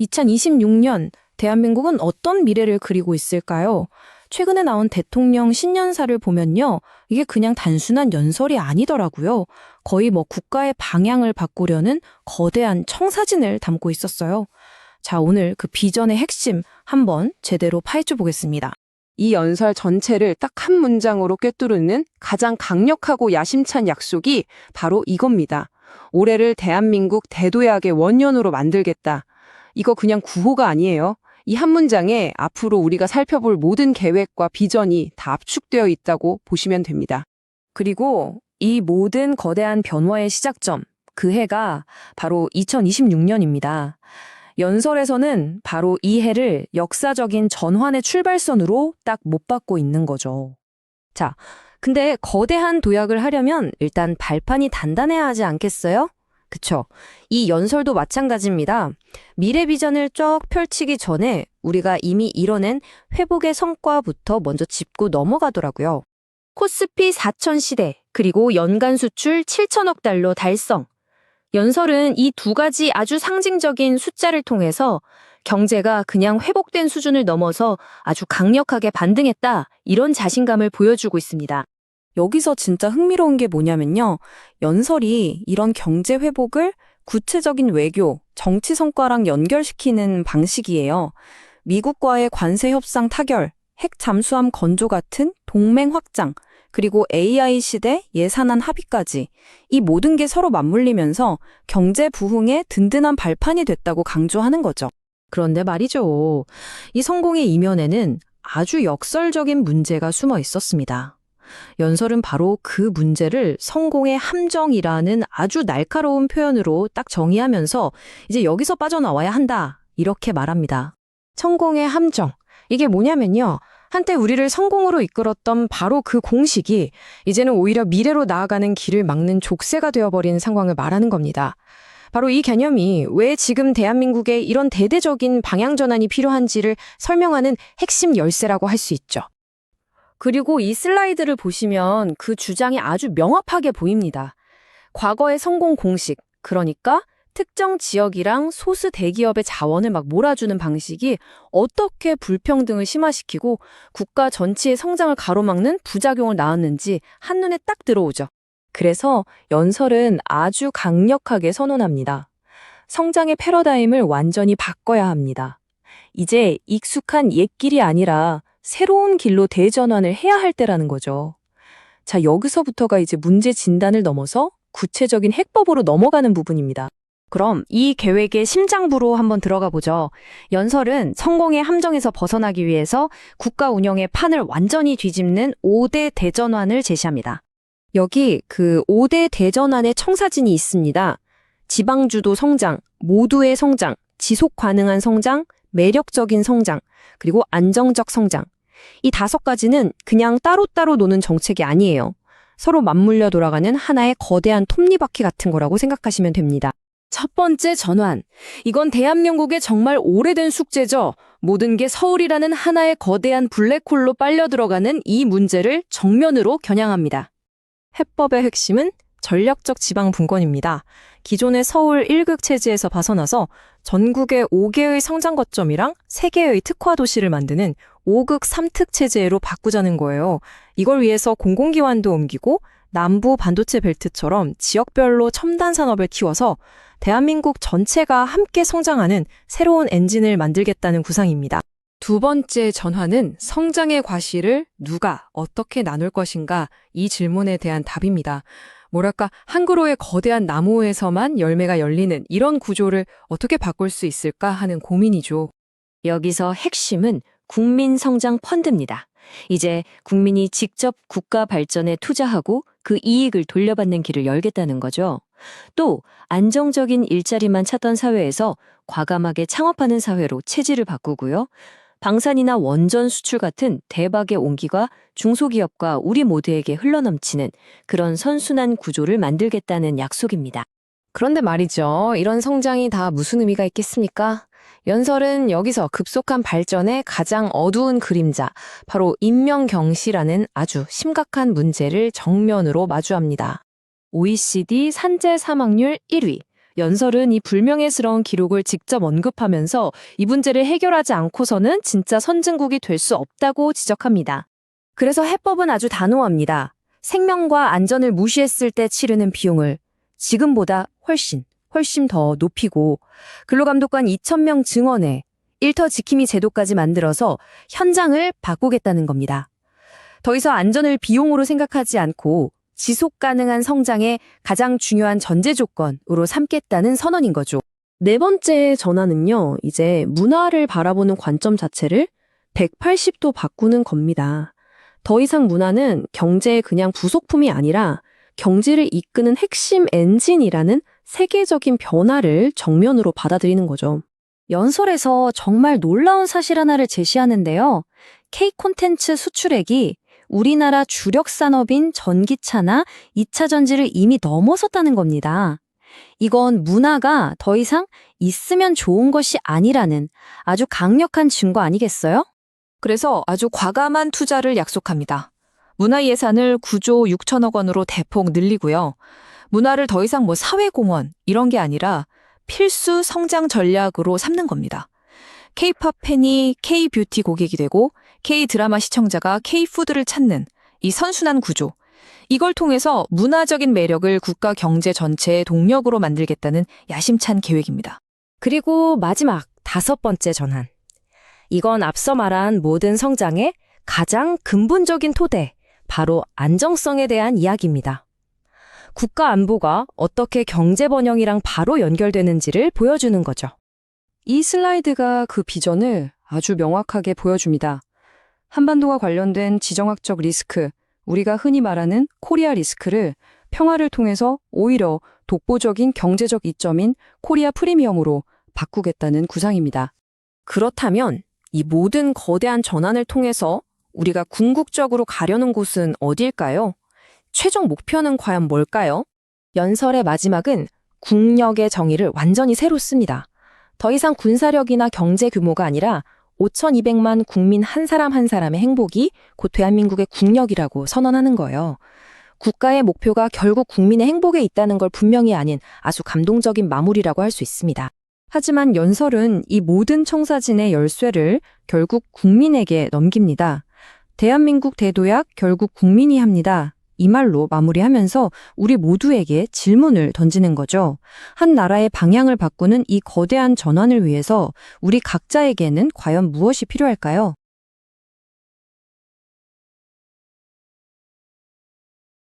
2026년 대한민국은 어떤 미래를 그리고 있을까요? 최근에 나온 대통령 신년사를 보면요. 이게 그냥 단순한 연설이 아니더라고요. 거의 국가의 방향을 바꾸려는 거대한 청사진을 담고 있었어요. 자, 오늘 그 비전의 핵심 한번 제대로 파헤쳐 보겠습니다. 이 연설 전체를 딱 한 문장으로 꿰뚫는 가장 강력하고 야심찬 약속이 바로 이겁니다. 올해를 대한민국 대도약의 원년으로 만들겠다. 이거 그냥 구호가 아니에요. 이 한 문장에 앞으로 우리가 살펴볼 모든 계획과 비전이 다 압축되어 있다고 보시면 됩니다. 그리고 이 모든 거대한 변화의 시작점, 그 해가 바로 2026년입니다. 연설에서는 바로 이 해를 역사적인 전환의 출발선으로 딱 못 박고 있는 거죠. 자, 근데 거대한 도약을 하려면 일단 발판이 단단해야 하지 않겠어요? 그쵸. 이 연설도 마찬가지입니다. 미래 비전을 쭉 펼치기 전에 우리가 이미 이뤄낸 회복의 성과부터 먼저 짚고 넘어가더라고요. 코스피 4천 시대, 그리고 연간 수출 7천억 달러 달성. 연설은 이 두 가지 아주 상징적인 숫자를 통해서 경제가 그냥 회복된 수준을 넘어서 아주 강력하게 반등했다, 이런 자신감을 보여주고 있습니다. 여기서 진짜 흥미로운 게 뭐냐면요. 연설이 이런 경제 회복을 구체적인 외교, 정치 성과랑 연결시키는 방식이에요. 미국과의 관세 협상 타결, 핵 잠수함 건조 같은 동맹 확장, 그리고 AI 시대 예산안 합의까지 이 모든 게 서로 맞물리면서 경제 부흥의 든든한 발판이 됐다고 강조하는 거죠. 그런데 말이죠. 이 성공의 이면에는 아주 역설적인 문제가 숨어 있었습니다. 연설은 바로 그 문제를 성공의 함정이라는 아주 날카로운 표현으로 딱 정의하면서 이제 여기서 빠져나와야 한다, 이렇게 말합니다. 성공의 함정. 이게 뭐냐면요. 한때 우리를 성공으로 이끌었던 바로 그 공식이 이제는 오히려 미래로 나아가는 길을 막는 족쇄가 되어버린 상황을 말하는 겁니다. 바로 이 개념이 왜 지금 대한민국에 이런 대대적인 방향 전환이 필요한지를 설명하는 핵심 열쇠라고 할 수 있죠. 그리고 이 슬라이드를 보시면 그 주장이 아주 명확하게 보입니다. 과거의 성공 공식, 그러니까 특정 지역이랑 소수 대기업의 자원을 몰아주는 방식이 어떻게 불평등을 심화시키고 국가 전체의 성장을 가로막는 부작용을 낳았는지 한눈에 딱 들어오죠. 그래서 연설은 아주 강력하게 선언합니다. 성장의 패러다임을 완전히 바꿔야 합니다. 이제 익숙한 옛길이 아니라 새로운 길로 대전환을 해야 할 때라는 거죠. 자, 여기서부터가 이제 문제 진단을 넘어서 구체적인 해법으로 넘어가는 부분입니다. 그럼 이 계획의 심장부로 한번 들어가 보죠. 연설은 성공의 함정에서 벗어나기 위해서 국가 운영의 판을 완전히 뒤집는 5대 대전환을 제시합니다. 여기 그 5대 대전환의 청사진이 있습니다. 지방주도 성장, 모두의 성장, 지속 가능한 성장, 매력적인 성장, 그리고 안정적 성장. 이 5가지는 그냥 따로따로 노는 정책이 아니에요. 서로 맞물려 돌아가는 하나의 거대한 톱니바퀴 같은 거라고 생각하시면 됩니다. 첫 번째 전환. 이건 대한민국의 정말 오래된 숙제죠. 모든 게 서울이라는 하나의 거대한 블랙홀로 빨려 들어가는 이 문제를 정면으로 겨냥합니다. 해법의 핵심은 전략적 지방 분권입니다. 기존의 서울 1극 체제에서 벗어나서 전국의 5개의 성장 거점이랑 3개의 특화 도시를 만드는 5극 3특 체제로 바꾸자는 거예요. 이걸 위해서 공공기관도 옮기고 남부 반도체 벨트처럼 지역별로 첨단 산업을 키워서 대한민국 전체가 함께 성장하는 새로운 엔진을 만들겠다는 구상입니다. 두 번째 전환은 성장의 과실을 누가 어떻게 나눌 것인가, 이 질문에 대한 답입니다. 뭐랄까, 한 그루의 거대한 나무에서만 열매가 열리는 이런 구조를 어떻게 바꿀 수 있을까 하는 고민이죠. 여기서 핵심은 국민 성장 펀드입니다. 이제 국민이 직접 국가 발전에 투자하고 그 이익을 돌려받는 길을 열겠다는 거죠. 또 안정적인 일자리만 찾던 사회에서 과감하게 창업하는 사회로 체질을 바꾸고요. 방산이나 원전 수출 같은 대박의 온기가 중소기업과 우리 모두에게 흘러넘치는 그런 선순환 구조를 만들겠다는 약속입니다. 그런데 말이죠. 이런 성장이 다 무슨 의미가 있겠습니까? 연설은 여기서 급속한 발전의 가장 어두운 그림자, 바로 인명경시라는 아주 심각한 문제를 정면으로 마주합니다. OECD 산재 사망률 1위, 연설은 이 불명예스러운 기록을 직접 언급하면서 이 문제를 해결하지 않고서는 진짜 선진국이 될 수 없다고 지적합니다. 그래서 해법은 아주 단호합니다. 생명과 안전을 무시했을 때 치르는 비용을 지금보다 훨씬 더 높이고 근로감독관 2,000명 증언에 일터 지킴이 제도까지 만들어서 현장을 바꾸겠다는 겁니다. 더 이상 안전을 비용으로 생각하지 않고 지속 가능한 성장의 가장 중요한 전제 조건으로 삼겠다는 선언인 거죠. 네 번째 전환은요, 이제 문화를 바라보는 관점 자체를 180도 바꾸는 겁니다. 더 이상 문화는 경제의 그냥 부속품이 아니라 경제를 이끄는 핵심 엔진이라는 세계적인 변화를 정면으로 받아들이는 거죠. 연설에서 정말 놀라운 사실 하나를 제시하는데요. K 콘텐츠 수출액이 우리나라 주력 산업인 전기차나 2차 전지를 이미 넘어섰다는 겁니다. 이건 문화가 더 이상 있으면 좋은 것이 아니라는 아주 강력한 증거 아니겠어요? 그래서 아주 과감한 투자를 약속합니다. 문화 예산을 9조 6천억 원으로 대폭 늘리고요. 문화를 더 이상 사회공헌 이런 게 아니라 필수 성장 전략으로 삼는 겁니다. K-팝 팬이 K-뷰티 고객이 되고 K-드라마 시청자가 K-푸드를 찾는 이 선순환 구조. 이걸 통해서 문화적인 매력을 국가 경제 전체의 동력으로 만들겠다는 야심찬 계획입니다. 그리고 마지막 5번째 전환. 이건 앞서 말한 모든 성장의 가장 근본적인 토대, 바로 안정성에 대한 이야기입니다. 국가 안보가 어떻게 경제 번영이랑 바로 연결되는지를 보여주는 거죠. 이 슬라이드가 그 비전을 아주 명확하게 보여줍니다. 한반도와 관련된 지정학적 리스크, 우리가 흔히 말하는 코리아 리스크를 평화를 통해서 오히려 독보적인 경제적 이점인 코리아 프리미엄으로 바꾸겠다는 구상입니다. 그렇다면 이 모든 거대한 전환을 통해서 우리가 궁극적으로 가려는 곳은 어디일까요? 최종 목표는 과연 뭘까요? 연설의 마지막은 국력의 정의를 완전히 새로 씁니다. 더 이상 군사력이나 경제 규모가 아니라 5,200만 국민 한 사람 한 사람의 행복이 곧 대한민국의 국력이라고 선언하는 거예요. 국가의 목표가 결국 국민의 행복에 있다는 걸 분명히 아닌 아주 감동적인 마무리라고 할 수 있습니다. 하지만 연설은 이 모든 청사진의 열쇠를 결국 국민에게 넘깁니다. 대한민국 대도약 결국 국민이 합니다. 이 말로 마무리하면서 우리 모두에게 질문을 던지는 거죠. 한 나라의 방향을 바꾸는 이 거대한 전환을 위해서 우리 각자에게는 과연 무엇이 필요할까요?